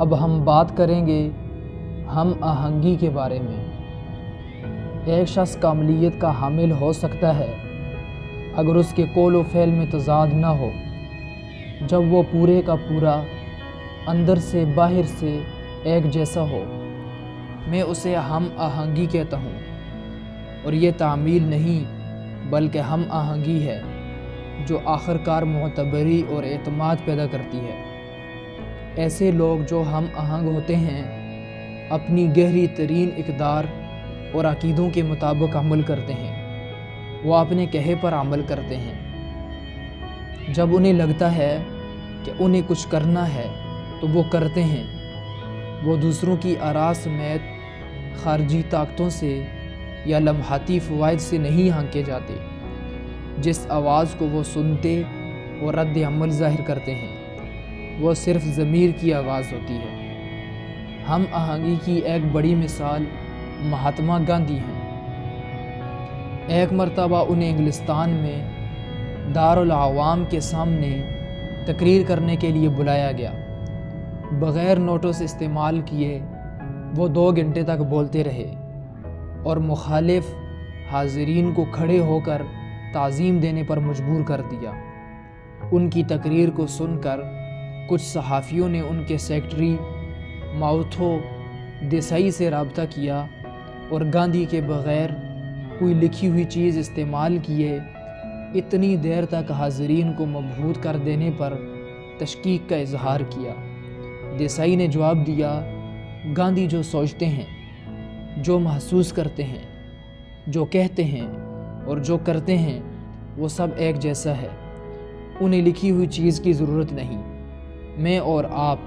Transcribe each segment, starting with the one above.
اب ہم بات کریں گے ہم آہنگی کے بارے میں۔ ایک شخص کاملیت کا حامل ہو سکتا ہے اگر اس کے قول و فعل میں تضاد نہ ہو۔ جب وہ پورے کا پورا اندر سے باہر سے ایک جیسا ہو، میں اسے ہم آہنگی کہتا ہوں۔ اور یہ تعمیل نہیں بلکہ ہم آہنگی ہے جو آخر کار معتبری اور اعتماد پیدا کرتی ہے۔ ایسے لوگ جو ہم آہنگ ہوتے ہیں اپنی گہری ترین اقدار اور عقیدوں کے مطابق عمل کرتے ہیں۔ وہ اپنے کہے پر عمل کرتے ہیں۔ جب انہیں لگتا ہے کہ انہیں کچھ کرنا ہے تو وہ کرتے ہیں۔ وہ دوسروں کی آراء سمیت خارجی طاقتوں سے یا لمحاتی فوائد سے نہیں ہانکے جاتے۔ جس آواز کو وہ سنتے اور رد عمل ظاہر کرتے ہیں وہ صرف ضمیر کی آواز ہوتی ہے۔ ہم آہنگی کی ایک بڑی مثال مہاتما گاندھی ہیں۔ ایک مرتبہ انہیں انگلستان میں دارالعوام کے سامنے تقریر کرنے کے لیے بلایا گیا۔ بغیر نوٹس استعمال کیے وہ 2 گھنٹے تک بولتے رہے اور مخالف حاضرین کو کھڑے ہو کر تعظیم دینے پر مجبور کر دیا۔ ان کی تقریر کو سن کر کچھ صحافیوں نے ان کے سیکرٹری ماؤتھو دیسائی سے رابطہ کیا اور گاندھی کے بغیر کوئی لکھی ہوئی چیز استعمال کیے اتنی دیر تک حاضرین کو مبہوت کر دینے پر تشکیک کا اظہار کیا۔ دیسائی نے جواب دیا، گاندھی جو سوچتے ہیں، جو محسوس کرتے ہیں، جو کہتے ہیں اور جو کرتے ہیں وہ سب ایک جیسا ہے۔ انہیں لکھی ہوئی چیز کی ضرورت نہیں۔ میں اور آپ،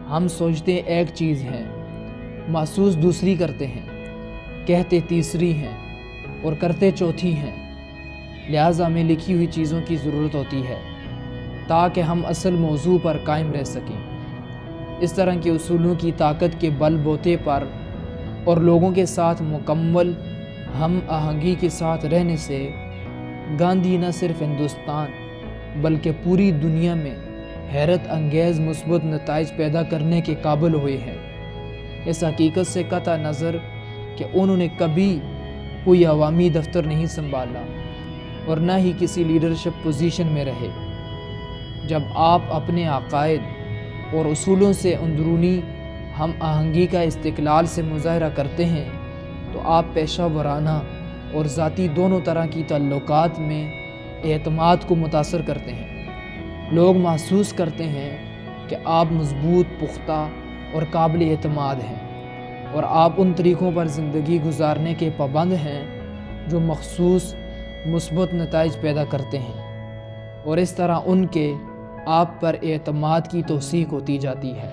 ہم سوچتے ایک چیز ہیں، محسوس دوسری کرتے ہیں، کہتے تیسری ہیں اور کرتے چوتھی ہیں۔ لہٰذا ہمیں لکھی ہوئی چیزوں کی ضرورت ہوتی ہے تاکہ ہم اصل موضوع پر قائم رہ سکیں۔ اس طرح کے اصولوں کی طاقت کے بل بوتے پر اور لوگوں کے ساتھ مکمل ہم آہنگی کے ساتھ رہنے سے گاندھی نہ صرف ہندوستان بلکہ پوری دنیا میں حیرت انگیز مثبت نتائج پیدا کرنے کے قابل ہوئے ہیں۔ اس حقیقت سے قطع نظر کہ انہوں نے کبھی کوئی عوامی دفتر نہیں سنبھالا اور نہ ہی کسی لیڈرشپ پوزیشن میں رہے۔ جب آپ اپنے عقائد اور اصولوں سے اندرونی ہم آہنگی کا استقلال سے مظاہرہ کرتے ہیں تو آپ پیشہ ورانہ اور ذاتی دونوں طرح کی تعلقات میں اعتماد کو متاثر کرتے ہیں۔ لوگ محسوس کرتے ہیں کہ آپ مضبوط، پختہ اور قابل اعتماد ہیں اور آپ ان طریقوں پر زندگی گزارنے کے پابند ہیں جو مخصوص مثبت نتائج پیدا کرتے ہیں، اور اس طرح ان کے آپ پر اعتماد کی توثیق ہوتی جاتی ہے۔